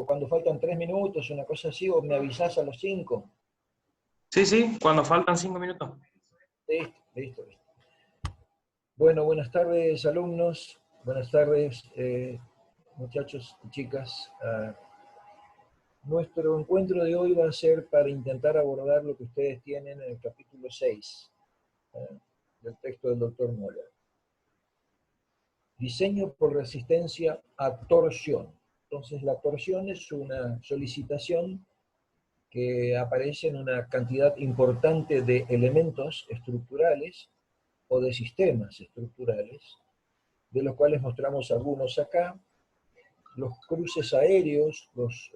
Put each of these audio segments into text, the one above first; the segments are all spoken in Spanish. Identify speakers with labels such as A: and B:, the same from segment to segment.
A: cuando faltan 3 minutos, una cosa así, o me avisás a los 5.
B: Sí, sí, cuando faltan 5 minutos.
A: Listo, listo, listo. Bueno, buenas tardes, alumnos. Buenas tardes, muchachos y chicas. Nuestro encuentro de hoy va a ser para intentar abordar lo que ustedes tienen en el capítulo 6 del texto del doctor Moller. Diseño por resistencia a torsión. Entonces, la torsión es una solicitación que aparece en una cantidad importante de elementos estructurales o de sistemas estructurales, de los cuales mostramos algunos acá. Los cruces aéreos, los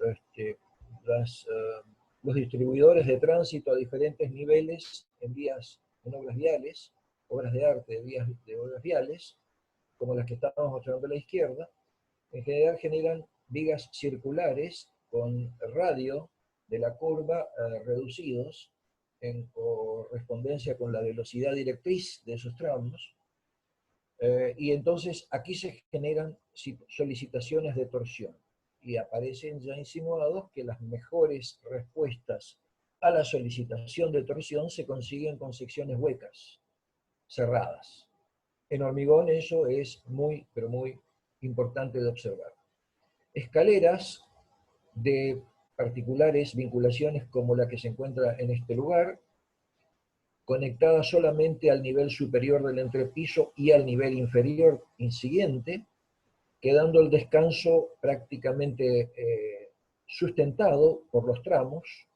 A: distribuidores de tránsito a diferentes niveles en vías, en obras viales, obras de arte de obras viales, como las que estamos mostrando a la izquierda, en general generan vigas circulares con radio de la curva reducidos en correspondencia con la velocidad directriz de esos tramos, y entonces aquí se generan solicitaciones de torsión y aparecen ya insinuados que las mejores respuestas a la solicitación de torsión se consiguen con secciones huecas, cerradas. En hormigón eso es muy, pero muy importante de observar. Escaleras de particulares vinculaciones como la que se encuentra en este lugar, conectada solamente al nivel superior del entrepiso y al nivel inferior siguiente, quedando el descanso prácticamente sustentado por los tramos,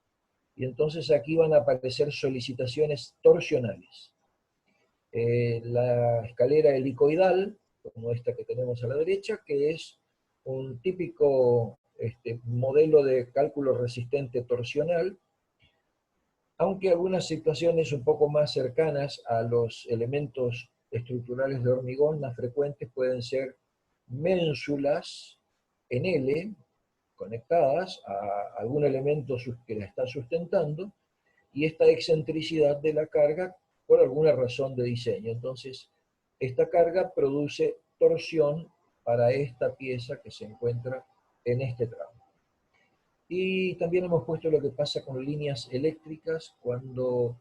A: y entonces aquí van a aparecer solicitaciones torsionales. La escalera helicoidal, como esta que tenemos a la derecha, que es un típico modelo de cálculo resistente torsional, aunque algunas situaciones un poco más cercanas a los elementos estructurales de hormigón más frecuentes pueden ser ménsulas en L, conectadas a algún elemento que la está sustentando, y esta excentricidad de la carga por alguna razón de diseño. Entonces, esta carga produce torsión para esta pieza que se encuentra en este tramo. Y también hemos puesto lo que pasa con líneas eléctricas cuando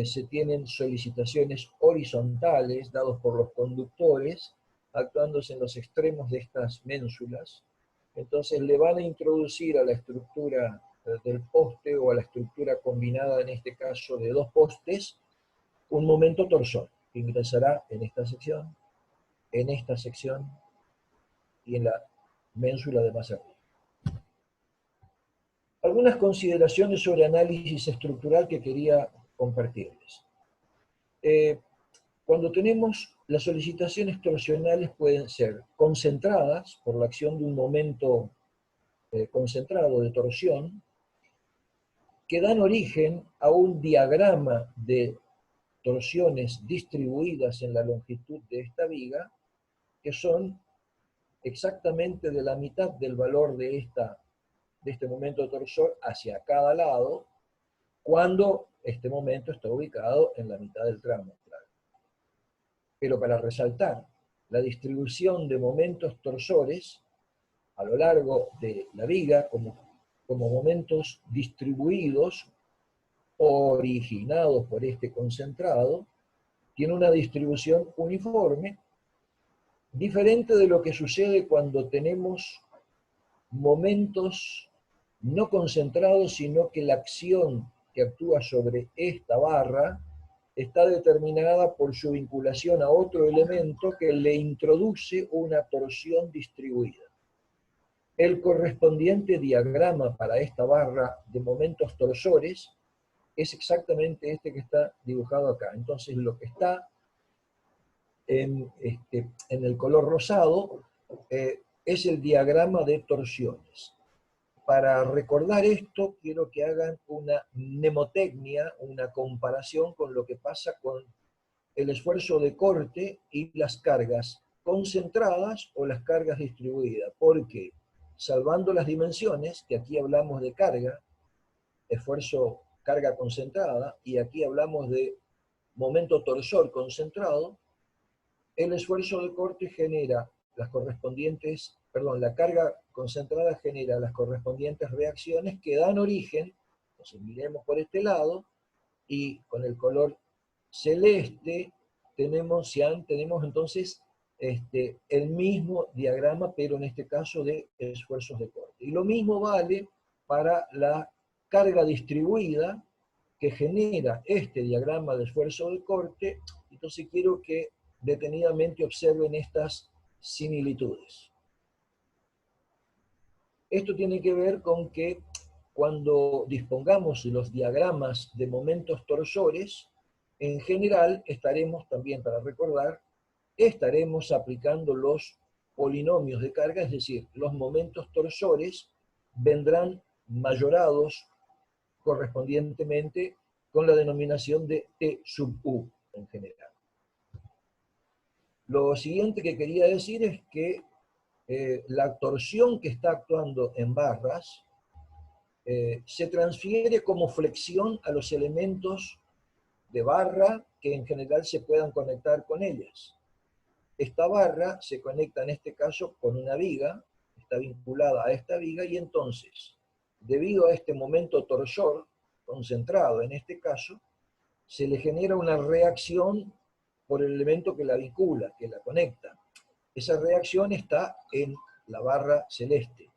A: se tienen solicitaciones horizontales dados por los conductores, actuándose en los extremos de estas ménsulas. Entonces le van a introducir a la estructura del poste o a la estructura combinada, en este caso de dos postes, un momento torsor que ingresará en esta sección y en la ménsula de más arriba. Algunas consideraciones sobre análisis estructural que quería compartirles. Cuando tenemos las solicitaciones torsionales pueden ser concentradas por la acción de un momento concentrado de torsión, que dan origen a un diagrama de torsiones distribuidas en la longitud de esta viga, que son exactamente de la mitad del valor de este momento torsor hacia cada lado, cuando este momento está ubicado en la mitad del tramo. Pero para resaltar la distribución de momentos torsores a lo largo de la viga como momentos distribuidos, originados por este concentrado, tiene una distribución uniforme, diferente de lo que sucede cuando tenemos momentos no concentrados, sino que la acción que actúa sobre esta barra está determinada por su vinculación a otro elemento que le introduce una torsión distribuida. El correspondiente diagrama para esta barra de momentos torsores es exactamente este que está dibujado acá. Entonces lo que está en el color rosado es el diagrama de torsiones. Para recordar esto, quiero que hagan una mnemotecnia, una comparación con lo que pasa con el esfuerzo de corte y las cargas concentradas o las cargas distribuidas. Porque, salvando las dimensiones, que aquí hablamos de carga, esfuerzo, carga concentrada, y aquí hablamos de momento torsor concentrado, el esfuerzo de corte genera las correspondientes, perdón, la carga concentrada genera las correspondientes reacciones que dan origen, entonces miremos por este lado, y con el color celeste tenemos entonces el mismo diagrama, pero en este caso de esfuerzos de corte. Y lo mismo vale para la carga distribuida que genera este diagrama de esfuerzo de corte. Entonces quiero que detenidamente observen estas similitudes. Esto tiene que ver con que cuando dispongamos de los diagramas de momentos torsores, en general estaremos, también para recordar, estaremos aplicando los polinomios de carga, es decir, los momentos torsores vendrán mayorados correspondientemente con la denominación de T sub U en general. Lo siguiente que quería decir es que la torsión que está actuando en barras se transfiere como flexión a los elementos de barra que en general se puedan conectar con ellas. Esta barra se conecta en este caso con una viga, está vinculada a esta viga, y entonces, debido a este momento torsor, concentrado en este caso, se le genera una reacción por el elemento que la vincula, que la conecta. Esa reacción está en la barra celeste.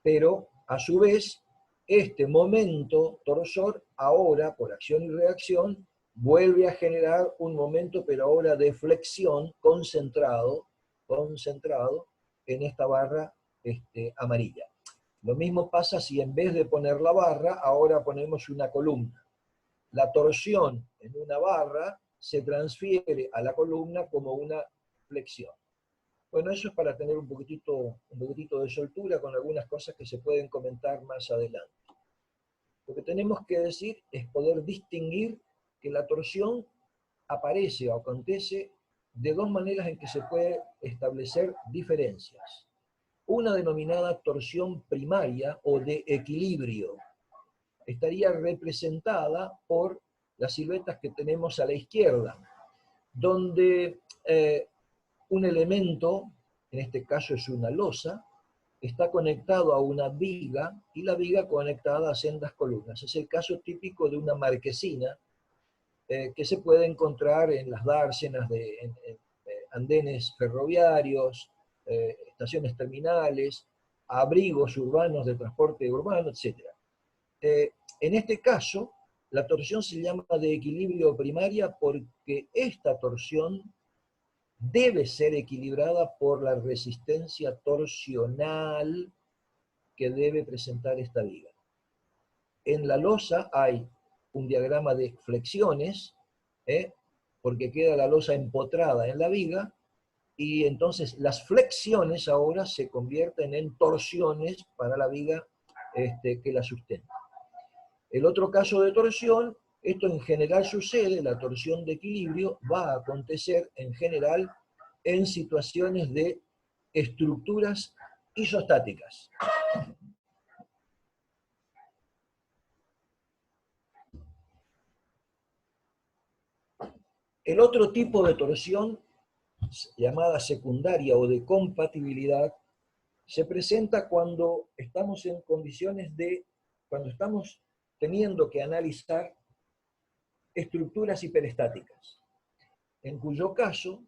A: Pero, a su vez, este momento torsor, ahora, por acción y reacción, vuelve a generar un momento, pero ahora de flexión, concentrado en esta barra amarilla. Lo mismo pasa si en vez de poner la barra, ahora ponemos una columna. La torsión en una barra se transfiere a la columna como una flexión. Bueno, eso es para tener un poquitito de soltura con algunas cosas que se pueden comentar más adelante. Lo que tenemos que decir es poder distinguir que la torsión aparece o acontece de dos maneras en que se puede establecer diferencias. Una denominada torsión primaria o de equilibrio estaría representada por las siluetas que tenemos a la izquierda, donde un elemento, en este caso es una losa, está conectado a una viga y la viga conectada a sendas columnas. Es el caso típico de una marquesina que se puede encontrar en las dársenas en andenes ferroviarios, estaciones terminales, abrigos urbanos de transporte urbano, etc. En este caso, la torsión se llama de equilibrio primaria porque esta torsión debe ser equilibrada por la resistencia torsional que debe presentar esta viga. En la losa hay un diagrama de flexiones, porque queda la losa empotrada en la viga, y entonces las flexiones ahora se convierten en torsiones para la viga que la sustenta. El otro caso de torsión, esto en general sucede, la torsión de equilibrio va a acontecer en general en situaciones de estructuras isostáticas. El otro tipo de torsión, llamada secundaria o de compatibilidad, se presenta cuando estamos en condiciones cuando estamos teniendo que analizar estructuras hiperestáticas, en cuyo caso,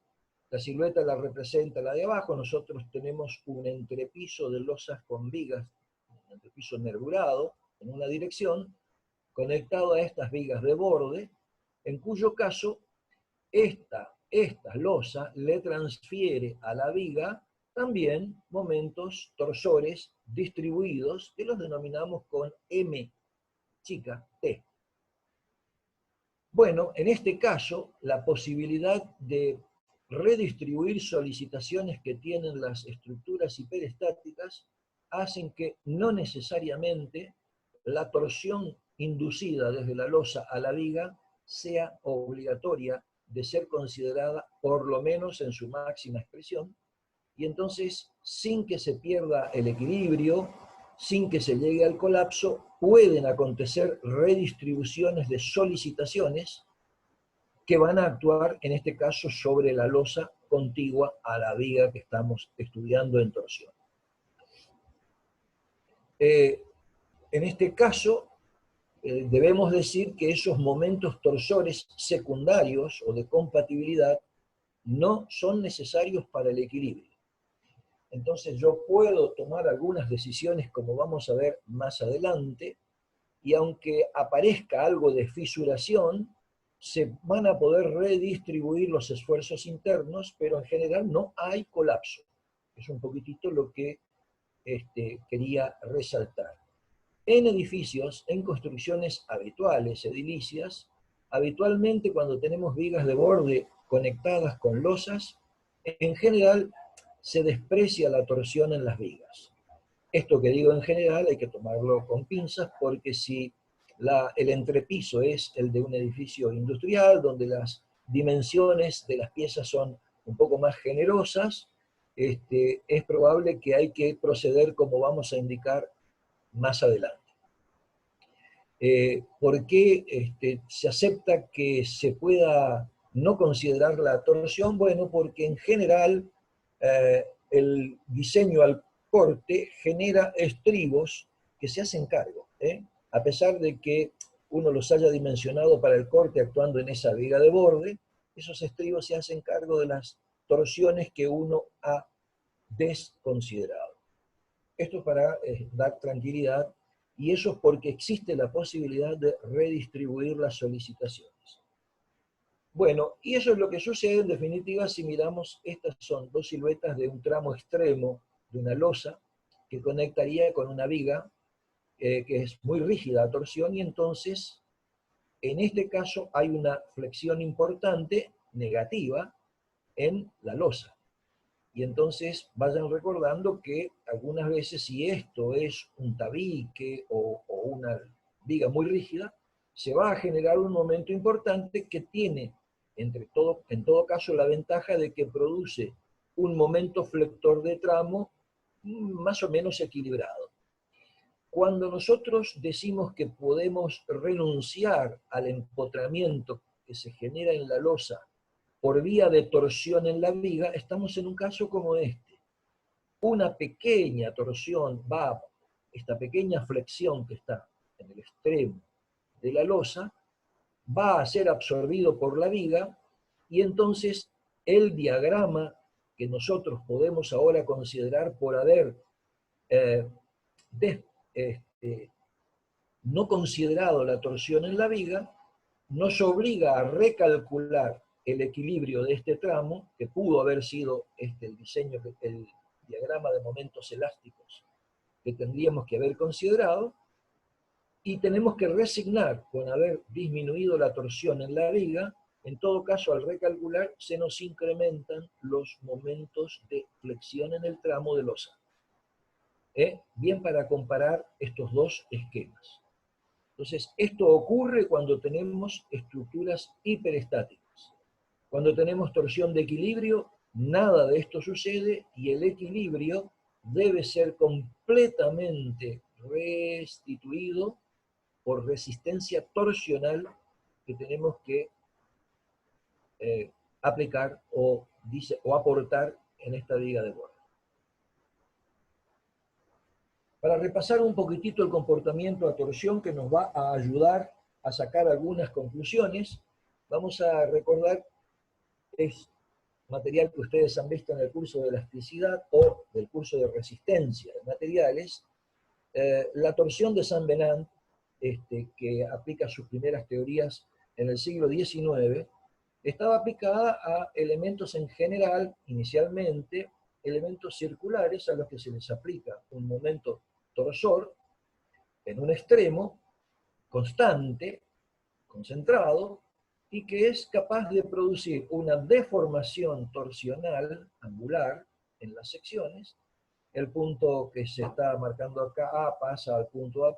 A: la silueta la representa la de abajo, nosotros tenemos un entrepiso de losas con vigas, un entrepiso nervurado en una dirección, conectado a estas vigas de borde, en cuyo caso esta losa le transfiere a la viga también momentos torsores distribuidos que los denominamos con M chica T. Bueno, en este caso, la posibilidad de redistribuir solicitaciones que tienen las estructuras hiperestáticas hacen que no necesariamente la torsión inducida desde la losa a la viga sea obligatoria de ser considerada, por lo menos en su máxima expresión, y entonces, sin que se pierda el equilibrio, sin que se llegue al colapso, pueden acontecer redistribuciones de solicitaciones que van a actuar, en este caso, sobre la losa contigua a la viga que estamos estudiando en torsión. En este caso, debemos decir que esos momentos torsores secundarios o de compatibilidad no son necesarios para el equilibrio. Entonces yo puedo tomar algunas decisiones, como vamos a ver más adelante, y aunque aparezca algo de fisuración, se van a poder redistribuir los esfuerzos internos, pero en general no hay colapso. Es un poquitito lo que quería resaltar. En edificios, en construcciones habituales, edilicias, habitualmente cuando tenemos vigas de borde conectadas con losas, en general se desprecia la torsión en las vigas. Esto que digo en general hay que tomarlo con pinzas, porque si el entrepiso es el de un edificio industrial, donde las dimensiones de las piezas son un poco más generosas, es probable que hay que proceder como vamos a indicar más adelante. ¿Por qué se acepta que se pueda no considerar la torsión? Bueno, porque en general el diseño al corte genera estribos que se hacen cargo, a pesar de que uno los haya dimensionado para el corte actuando en esa viga de borde, esos estribos se hacen cargo de las torsiones que uno ha desconsiderado. Esto para dar tranquilidad, y eso es porque existe la posibilidad de redistribuir las solicitaciones. Bueno, y eso es lo que sucede en definitiva si miramos, estas son dos siluetas de un tramo extremo de una losa que conectaría con una viga que es muy rígida a torsión, y entonces en este caso hay una flexión importante, negativa, en la losa. Y entonces vayan recordando que algunas veces, si esto es un tabique o una viga muy rígida, se va a generar un momento importante que tiene, en todo caso, la ventaja de que produce un momento flector de tramo más o menos equilibrado. Cuando nosotros decimos que podemos renunciar al empotramiento que se genera en la losa por vía de torsión en la viga, estamos en un caso como este. Una pequeña torsión esta pequeña flexión que está en el extremo de la losa, va a ser absorbido por la viga, y entonces el diagrama que nosotros podemos ahora considerar por haber no considerado la torsión en la viga, nos obliga a recalcular el equilibrio de este tramo, que pudo haber sido el diseño, el diagrama de momentos elásticos que tendríamos que haber considerado, y tenemos que resignar con haber disminuido la torsión en la viga. En todo caso, al recalcular, se nos incrementan los momentos de flexión en el tramo de losa. Bien para comparar estos dos esquemas. Entonces, esto ocurre cuando tenemos estructuras hiperestáticas. Cuando tenemos torsión de equilibrio, nada de esto sucede, y el equilibrio debe ser completamente restituido por resistencia torsional que tenemos que aplicar o aportar en esta viga de borde. Para repasar un poquitito el comportamiento a torsión que nos va a ayudar a sacar algunas conclusiones, vamos a recordar, es material que ustedes han visto en el curso de elasticidad o del curso de resistencia de materiales, la torsión de Saint Venant, que aplica sus primeras teorías en el siglo XIX, estaba aplicada a elementos en general, inicialmente, elementos circulares a los que se les aplica un momento torsor en un extremo, constante, concentrado, y que es capaz de producir una deformación torsional angular en las secciones. El punto que se está marcando acá, A, pasa al punto A',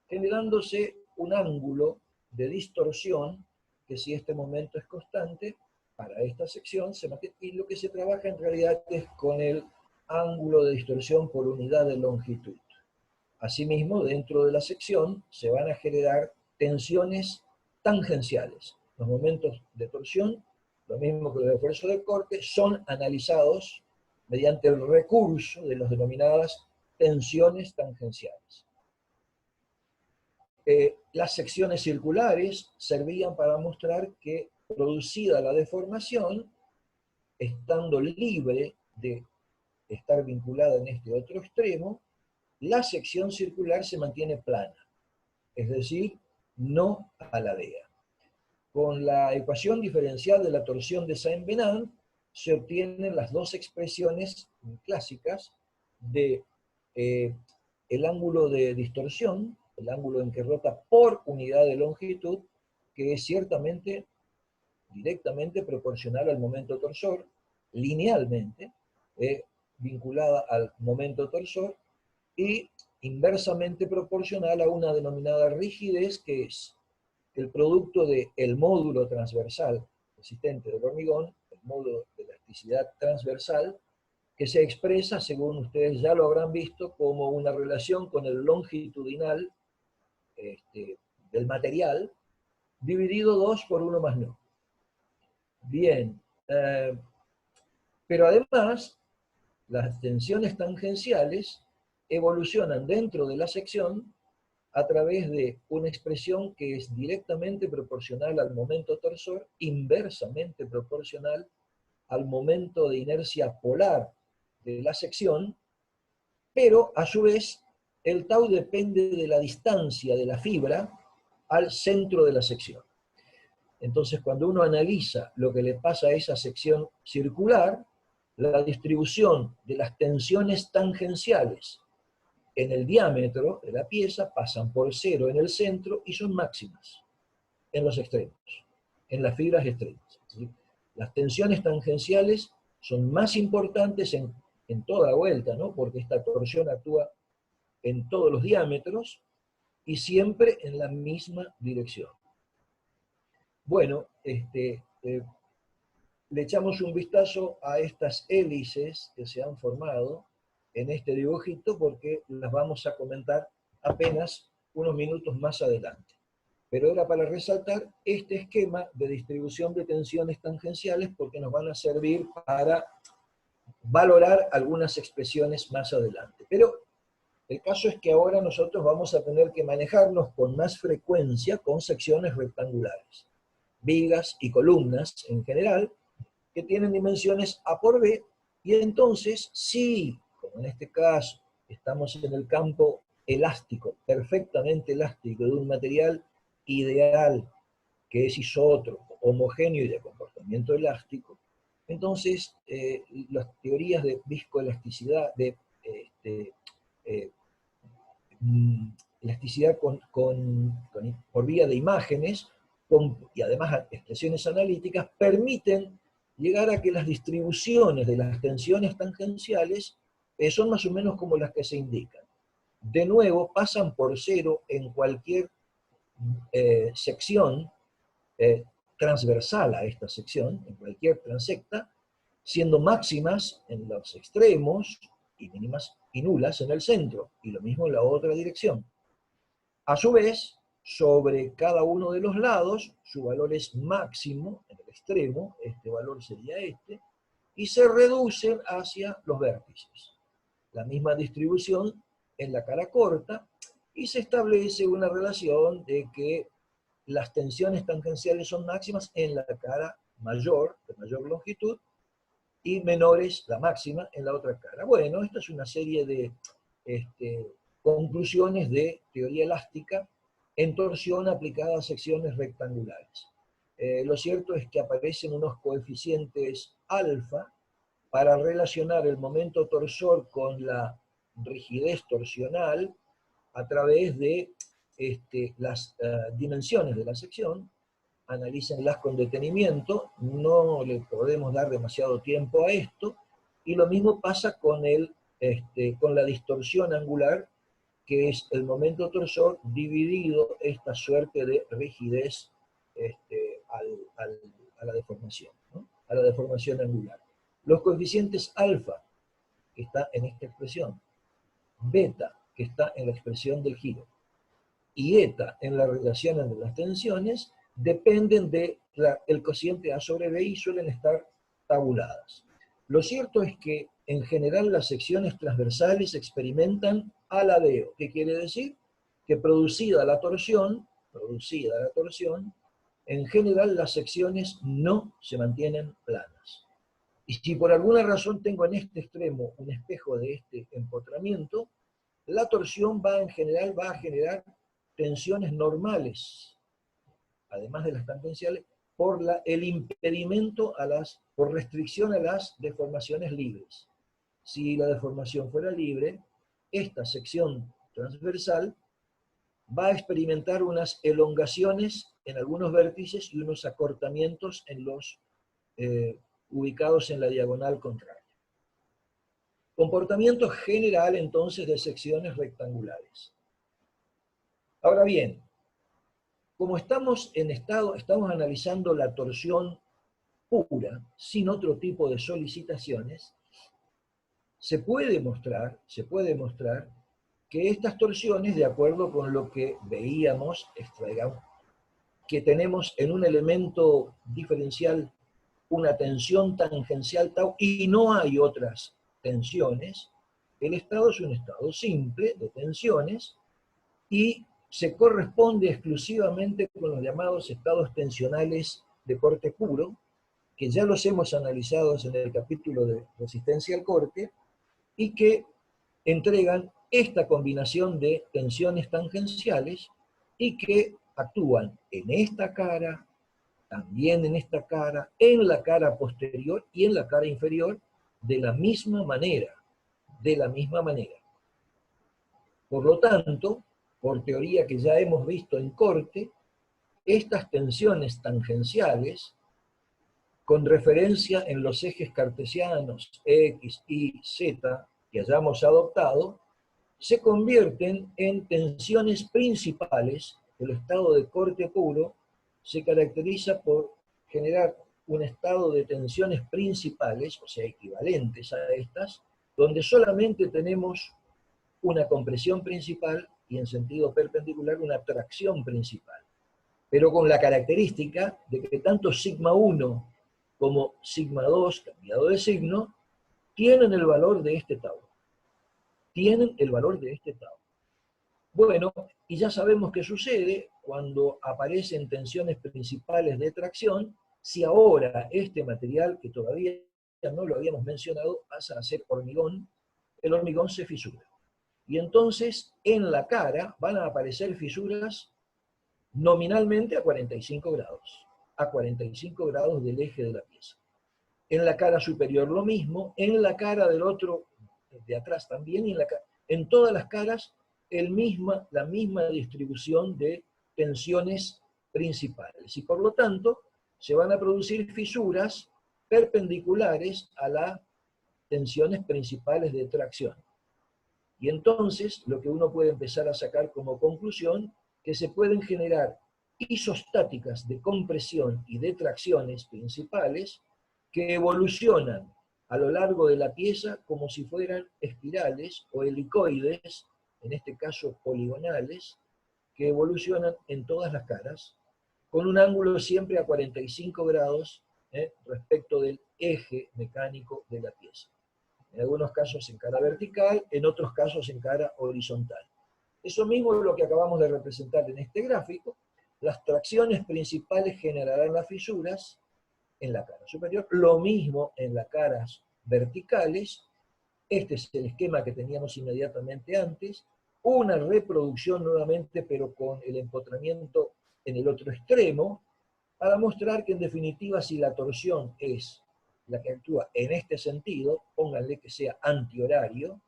A: generándose un ángulo de distorsión que, si este momento es constante, para esta sección se mantiene, y lo que se trabaja en realidad es con el ángulo de distorsión por unidad de longitud. Asimismo, dentro de la sección se van a generar tensiones tangenciales. Los momentos de torsión lo mismo que los esfuerzos de corte, son analizados mediante el recurso de las denominadas tensiones tangenciales. Las secciones circulares servían para mostrar que, producida la deformación, estando libre de estar vinculada en este otro extremo, la sección circular se mantiene plana, es decir, no aladea. Con la ecuación diferencial de la torsión de Saint-Venant se obtienen las dos expresiones clásicas de el ángulo de distorsión, el ángulo en que rota por unidad de longitud, que es ciertamente directamente proporcional al momento torsor, linealmente, vinculada al momento torsor, y inversamente proporcional a una denominada rigidez, que es el producto del módulo transversal resistente del hormigón, el módulo de elasticidad transversal, que se expresa, según ustedes ya lo habrán visto, como una relación con el longitudinal del material, dividido 2 por 1 más nu. Bien, pero además, las tensiones tangenciales evolucionan dentro de la sección a través de una expresión que es directamente proporcional al momento torsor, inversamente proporcional al momento de inercia polar de la sección, pero a su vez el tau depende de la distancia de la fibra al centro de la sección. Entonces, cuando uno analiza lo que le pasa a esa sección circular, la distribución de las tensiones tangenciales en el diámetro de la pieza pasan por 0 en el centro y son máximas en los extremos, en las fibras extremas. ¿Sí? Las tensiones tangenciales son más importantes en toda vuelta, ¿no? Porque esta torsión actúa en todos los diámetros y siempre en la misma dirección. Bueno, le echamos un vistazo a estas hélices que se han formado en este dibujito, porque las vamos a comentar apenas unos minutos más adelante. Pero era para resaltar este esquema de distribución de tensiones tangenciales, porque nos van a servir para valorar algunas expresiones más adelante. Pero el caso es que ahora nosotros vamos a tener que manejarnos con más frecuencia con secciones rectangulares, vigas y columnas en general, que tienen dimensiones A por B, y entonces, si, como en este caso, estamos en el campo elástico, perfectamente elástico, de un material ideal, que es isótropo, homogéneo y de comportamiento elástico, entonces las teorías de viscoelasticidad, de elasticidad por vía de imágenes, y además expresiones analíticas, permiten llegar a que las distribuciones de las tensiones tangenciales son más o menos como las que se indican. De nuevo, pasan por 0 en cualquier sección transversal a esta sección, en cualquier transecta, siendo máximas en los extremos y mínimas y nulas en el centro, y lo mismo en la otra dirección. A su vez, sobre cada uno de los lados, su valor es máximo en el extremo, este valor sería este, y se reducen hacia los vértices. La misma distribución en la cara corta, y se establece una relación de que las tensiones tangenciales son máximas en la cara mayor, de mayor longitud, y menores, la máxima, en la otra cara. Bueno, esta es una serie de conclusiones de teoría elástica en torsión aplicada a secciones rectangulares. Lo cierto es que aparecen unos coeficientes alfa para relacionar el momento torsor con la rigidez torsional a través de las dimensiones de la sección. Analícenlas con detenimiento, no le podemos dar demasiado tiempo a esto, y lo mismo pasa con, con la distorsión angular, que es el momento torsor dividido esta suerte de rigidez a la deformación, ¿no? A la deformación angular. Los coeficientes alfa, que está en esta expresión, beta, que está en la expresión del giro, y eta en la relación entre las tensiones, dependen del cociente A sobre B y suelen estar tabuladas. Lo cierto es que en general las secciones transversales experimentan aladeo. ¿Qué quiere decir? Que producida la torsión, en general las secciones no se mantienen planas. Y si por alguna razón tengo en este extremo un espejo de este empotramiento, la torsión en general va a generar tensiones normales, además de las tangenciales, por el impedimento por restricción a las deformaciones libres. Si la deformación fuera libre, esta sección transversal va a experimentar unas elongaciones en algunos vértices y unos acortamientos en los ubicados en la diagonal contraria. Comportamiento general, entonces, de secciones rectangulares. Ahora bien, como estamos analizando la torsión pura, sin otro tipo de solicitaciones, se puede mostrar que estas torsiones, de acuerdo con lo que veíamos, que tenemos en un elemento diferencial una tensión tangencial tau y no hay otras tensiones, el estado es un estado simple de tensiones y se corresponde exclusivamente con los llamados estados tensionales de corte puro, que ya los hemos analizado en el capítulo de resistencia al corte, y que entregan esta combinación de tensiones tangenciales y que actúan en esta cara, también en esta cara, en la cara posterior y en la cara inferior de la misma manera. Por lo tanto, por teoría que ya hemos visto en corte, estas tensiones tangenciales, con referencia en los ejes cartesianos X, Y, Z, que hayamos adoptado, se convierten en tensiones principales. El estado de corte puro se caracteriza por generar un estado de tensiones principales, o sea, equivalentes a estas, donde solamente tenemos una compresión principal y en sentido perpendicular una tracción principal. Pero con la característica de que tanto sigma 1 como sigma 2, cambiado de signo, tienen el valor de este tau. Bueno, y ya sabemos qué sucede cuando aparecen tensiones principales de tracción, si ahora este material, que todavía no lo habíamos mencionado, pasa a ser hormigón, el hormigón se fisura. Y entonces en la cara van a aparecer fisuras nominalmente a 45 grados del eje de la pieza. En la cara superior lo mismo, en la cara del otro de atrás también, y en todas las caras la misma distribución de tensiones principales. Y por lo tanto, se van a producir fisuras perpendiculares a las tensiones principales de tracción. Y entonces, lo que uno puede empezar a sacar como conclusión, que se pueden generar isostáticas de compresión y de tracciones principales que evolucionan a lo largo de la pieza como si fueran espirales o helicoides, en este caso poligonales, que evolucionan en todas las caras, con un ángulo siempre a 45 grados respecto del eje mecánico de la pieza. En algunos casos en cara vertical, en otros casos en cara horizontal. Eso mismo es lo que acabamos de representar en este gráfico. Las tracciones principales generarán las fisuras en la cara superior, lo mismo en las caras verticales. Este es el esquema que teníamos inmediatamente antes, una reproducción nuevamente, pero con el empotramiento en el otro extremo, para mostrar que en definitiva si la torsión es la que actúa en este sentido, pónganle que sea antihorario,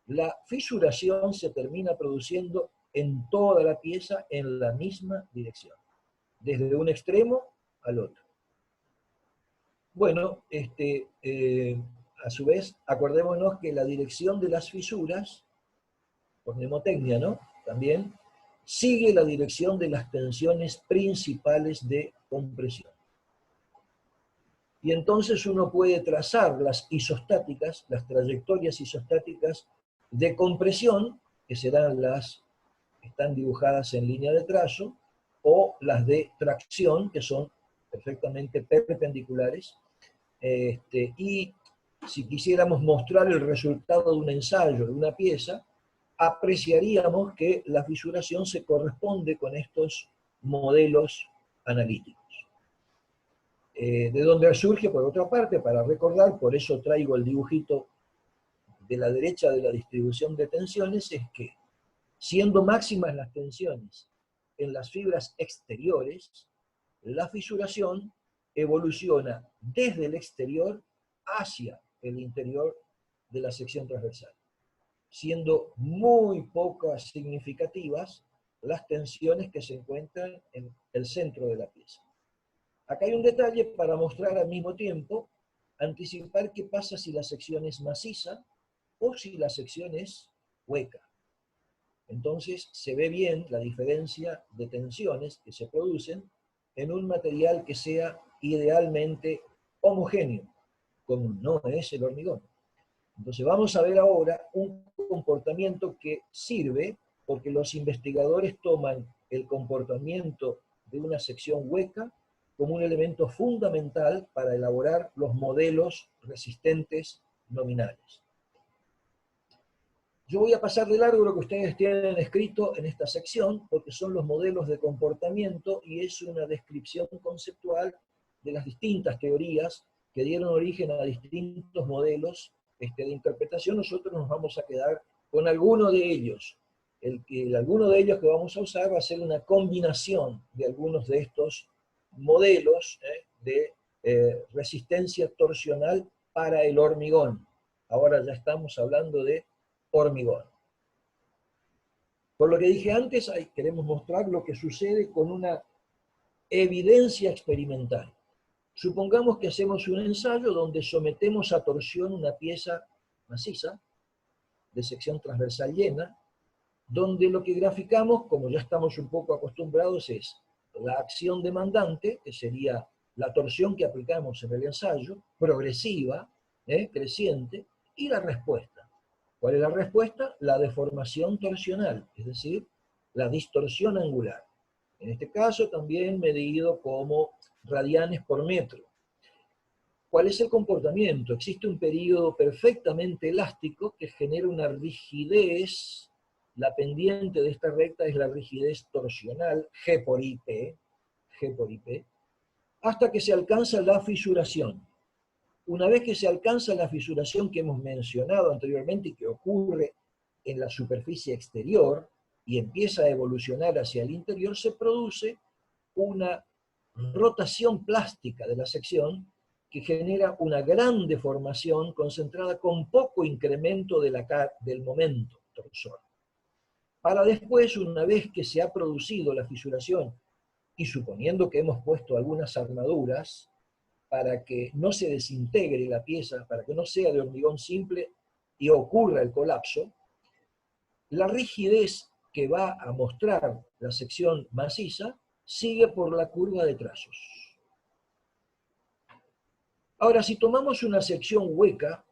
A: la fisuración se termina produciendo en toda la pieza en la misma dirección, desde un extremo al otro. Bueno, a su vez, acordémonos que la dirección de las fisuras, por mnemotecnia, ¿no? También sigue la dirección de las tensiones principales de compresión. Y entonces uno puede trazar las isostáticas, las trayectorias isostáticas de compresión, que serán están dibujadas en línea de trazo, o las de tracción, que son perfectamente perpendiculares. Y si quisiéramos mostrar el resultado de un ensayo de una pieza, apreciaríamos que la fisuración se corresponde con estos modelos analíticos. De donde surge, por otra parte, para recordar, por eso traigo el dibujito de la derecha de la distribución de tensiones, es que siendo máximas las tensiones en las fibras exteriores, la fisuración evoluciona desde el exterior hacia el interior de la sección transversal, siendo muy pocas significativas las tensiones que se encuentran en el centro de la pieza. Acá hay un detalle para mostrar al mismo tiempo, anticipar qué pasa si la sección es maciza o si la sección es hueca. Entonces se ve bien la diferencia de tensiones que se producen en un material que sea idealmente homogéneo, como no es el hormigón. Entonces vamos a ver ahora un comportamiento que sirve porque los investigadores toman el comportamiento de una sección hueca como un elemento fundamental para elaborar los modelos resistentes nominales. Yo voy a pasar de largo lo que ustedes tienen escrito en esta sección, porque son los modelos de comportamiento y es una descripción conceptual de las distintas teorías que dieron origen a distintos modelos de interpretación. Nosotros nos vamos a quedar con alguno de ellos. Alguno de ellos que vamos a usar va a ser una combinación de algunos de estos modelos de resistencia torsional para el hormigón. Ahora ya estamos hablando de hormigón. Por lo que dije antes, queremos mostrar lo que sucede con una evidencia experimental. Supongamos que hacemos un ensayo donde sometemos a torsión una pieza maciza, de sección transversal llena, donde lo que graficamos, como ya estamos un poco acostumbrados, es la acción demandante, que sería la torsión que aplicamos en el ensayo, progresiva, creciente, y la respuesta. ¿Cuál es la respuesta? La deformación torsional, es decir, la distorsión angular. En este caso también medido como radianes por metro. ¿Cuál es el comportamiento? Existe un período perfectamente elástico que genera una rigidez. La pendiente de esta recta es la rigidez torsional, G por IP, hasta que se alcanza la fisuración. Una vez que se alcanza la fisuración que hemos mencionado anteriormente y que ocurre en la superficie exterior y empieza a evolucionar hacia el interior, se produce una rotación plástica de la sección que genera una gran deformación concentrada con poco incremento del momento torsor. Para después, una vez que se ha producido la fisuración, y suponiendo que hemos puesto algunas armaduras para que no se desintegre la pieza, para que no sea de hormigón simple y ocurra el colapso, la rigidez que va a mostrar la sección maciza sigue por la curva de trazos. Ahora, si tomamos una sección hueca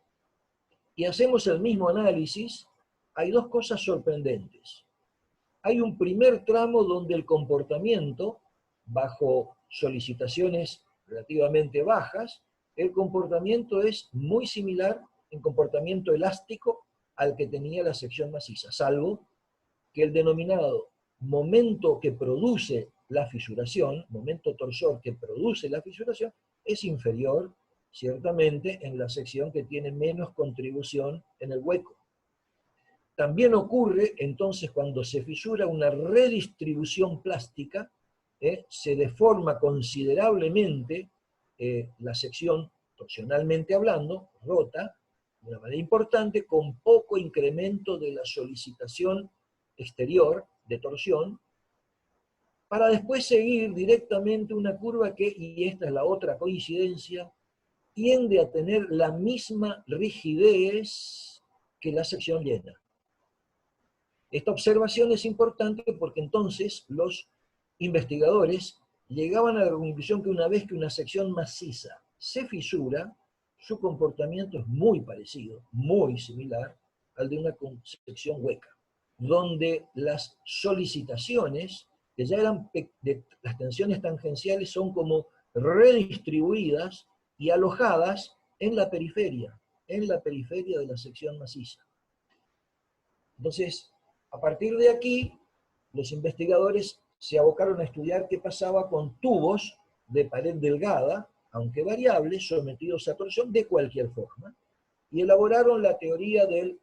A: y hacemos el mismo análisis, hay dos cosas sorprendentes. Hay un primer tramo donde el comportamiento, bajo solicitaciones relativamente bajas, el comportamiento es muy similar en comportamiento elástico al que tenía la sección maciza, salvo que el denominado momento que produce la fisuración, momento torsor que produce la fisuración, es inferior, ciertamente, en la sección que tiene menos contribución en el hueco. También ocurre, entonces, cuando se fisura una redistribución plástica, se deforma considerablemente la sección, torsionalmente hablando, rota, de una manera importante, con poco incremento de la solicitación exterior de torsión, para después seguir directamente una curva que, y esta es la otra coincidencia, tiende a tener la misma rigidez que la sección llena. Esta observación es importante porque entonces los investigadores llegaban a la conclusión que una vez que una sección maciza se fisura, su comportamiento es muy parecido, muy similar al de una sección hueca, donde las solicitaciones que ya eran, las tensiones tangenciales son como redistribuidas y alojadas en la periferia de la sección maciza. Entonces, a partir de aquí, los investigadores se abocaron a estudiar qué pasaba con tubos de pared delgada, aunque variables, sometidos a torsión de cualquier forma, y elaboraron la teoría del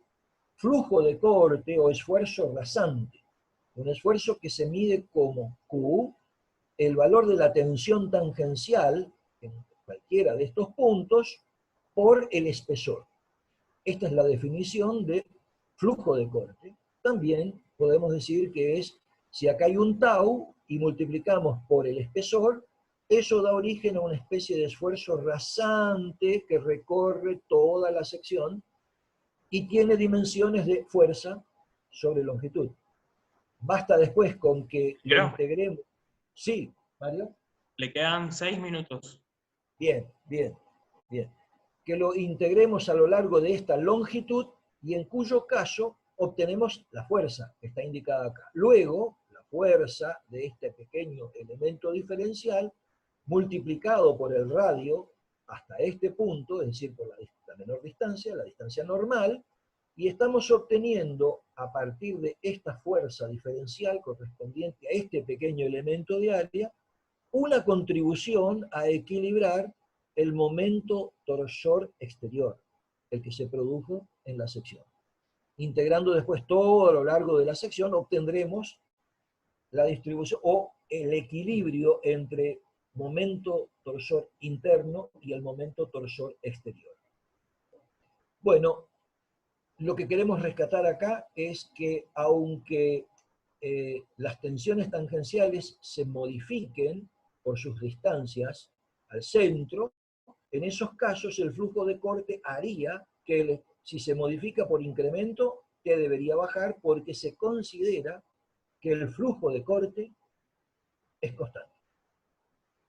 A: flujo de corte o esfuerzo rasante, un esfuerzo que se mide como Q, el valor de la tensión tangencial en cualquiera de estos puntos, por el espesor. Esta es la definición de flujo de corte. También podemos decir que es, si acá hay un tau y multiplicamos por el espesor, eso da origen a una especie de esfuerzo rasante que recorre toda la sección y tiene dimensiones de fuerza sobre longitud. Basta después con que lo
B: Creo,
A: integremos. Sí, Mario.
B: le quedan 6 minutos.
A: Bien, bien, bien. Que lo integremos a lo largo de esta longitud y en cuyo caso obtenemos la fuerza que está indicada acá. Luego, la fuerza de este pequeño elemento diferencial multiplicado por el radio hasta este punto, es decir, por la menor distancia, la distancia normal, y estamos obteniendo a partir de esta fuerza diferencial correspondiente a este pequeño elemento de área, una contribución a equilibrar el momento torsor exterior, el que se produjo en la sección. Integrando después todo a lo largo de la sección, obtendremos la distribución o el equilibrio entre momento torsor interno y el momento torsor exterior. Bueno, lo que queremos rescatar acá es que aunque las tensiones tangenciales se modifiquen por sus distancias al centro, en esos casos el flujo de corte haría que si se modifica por incremento, que debería bajar porque se considera que el flujo de corte es constante.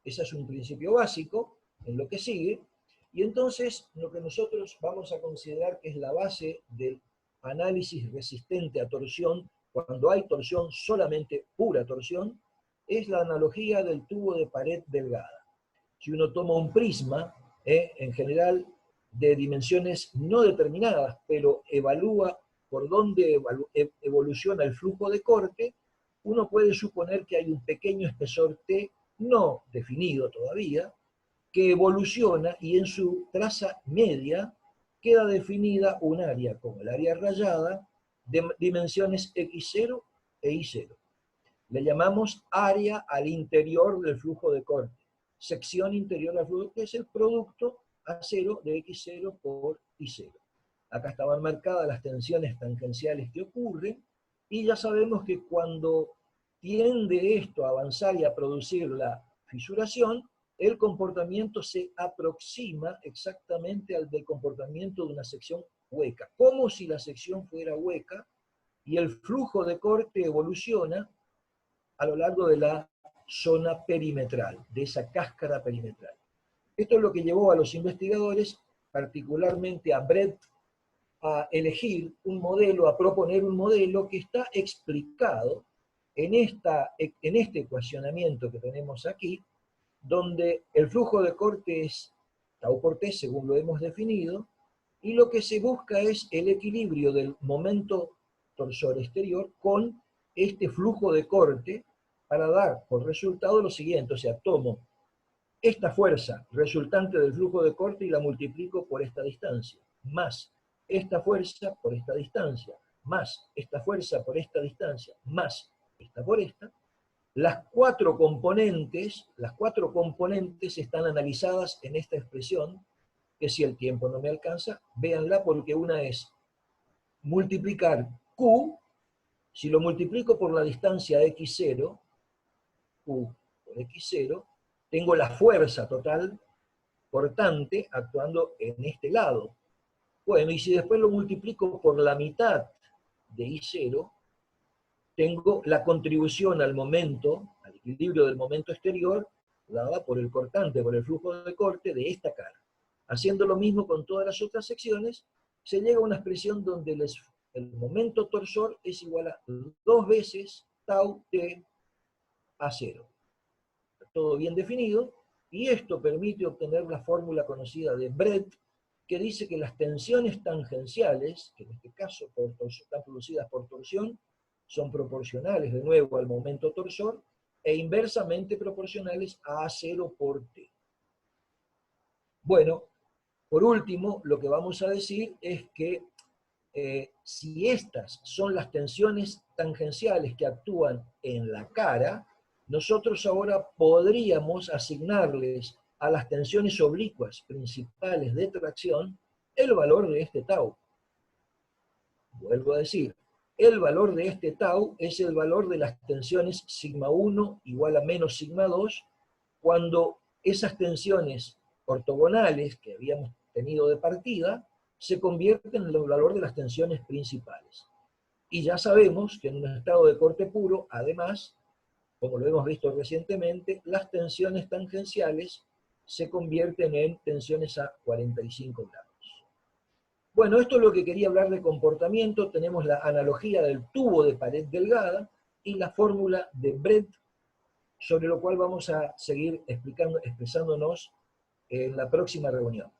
A: Ese es un principio básico en lo que sigue, y entonces lo que nosotros vamos a considerar que es la base del análisis resistente a torsión, cuando hay torsión, solamente pura torsión, es la analogía del tubo de pared delgada. Si uno toma un prisma, en general de dimensiones no determinadas, pero evalúa por dónde evoluciona el flujo de corte, uno puede suponer que hay un pequeño espesor T no definido todavía, que evoluciona y en su traza media queda definida un área, como el área rayada, de dimensiones X0 e Y0. Le llamamos área al interior del flujo de corte, sección interior del flujo, que es el producto A0 de X0 por Y0. Acá estaban marcadas las tensiones tangenciales que ocurren, y ya sabemos que cuando tiende esto a avanzar y a producir la fisuración, el comportamiento se aproxima exactamente al del comportamiento de una sección hueca, como si la sección fuera hueca, y el flujo de corte evoluciona a lo largo de la zona perimetral, de esa cáscara perimetral. Esto es lo que llevó a los investigadores, particularmente a Brett, a elegir un modelo, a proponer un modelo que está explicado en este ecuacionamiento que tenemos aquí, donde el flujo de corte es tau por t, según lo hemos definido, y lo que se busca es el equilibrio del momento torsor exterior con este flujo de corte para dar por resultado lo siguiente, o sea, tomo esta fuerza resultante del flujo de corte y la multiplico por esta distancia, más esta fuerza por esta distancia, más esta fuerza por esta distancia, más esta por esta. Las cuatro componentes están analizadas en esta expresión, que si el tiempo no me alcanza, véanla, porque una es multiplicar Q, si lo multiplico por la distancia X0, Q por X0, tengo la fuerza total cortante actuando en este lado. Bueno, y si después lo multiplico por la mitad de I0, tengo la contribución al momento, al equilibrio del momento exterior, dada por el cortante, por el flujo de corte de esta cara. Haciendo lo mismo con todas las otras secciones, se llega a una expresión donde el momento torsor es igual a 2 veces tau t A0. Todo bien definido, y esto permite obtener la fórmula conocida de Brett, que dice que las tensiones tangenciales, que en este caso están producidas por torsión, son proporcionales de nuevo al momento torsor, e inversamente proporcionales a A0 por T. Bueno, por último, lo que vamos a decir es que si estas son las tensiones tangenciales que actúan en la cara, nosotros ahora podríamos asignarles a las tensiones oblicuas principales de tracción el valor de este tau. Vuelvo a decir, el valor de este tau es el valor de las tensiones sigma 1 igual a menos sigma 2, cuando esas tensiones ortogonales que habíamos tenido de partida se convierten en el valor de las tensiones principales. Y ya sabemos que en un estado de corte puro, además, como lo hemos visto recientemente, las tensiones tangenciales se convierten en tensiones a 45 grados. Bueno, esto es lo que quería hablar de comportamiento. Tenemos la analogía del tubo de pared delgada y la fórmula de Brett, sobre lo cual vamos a seguir expresándonos en la próxima reunión.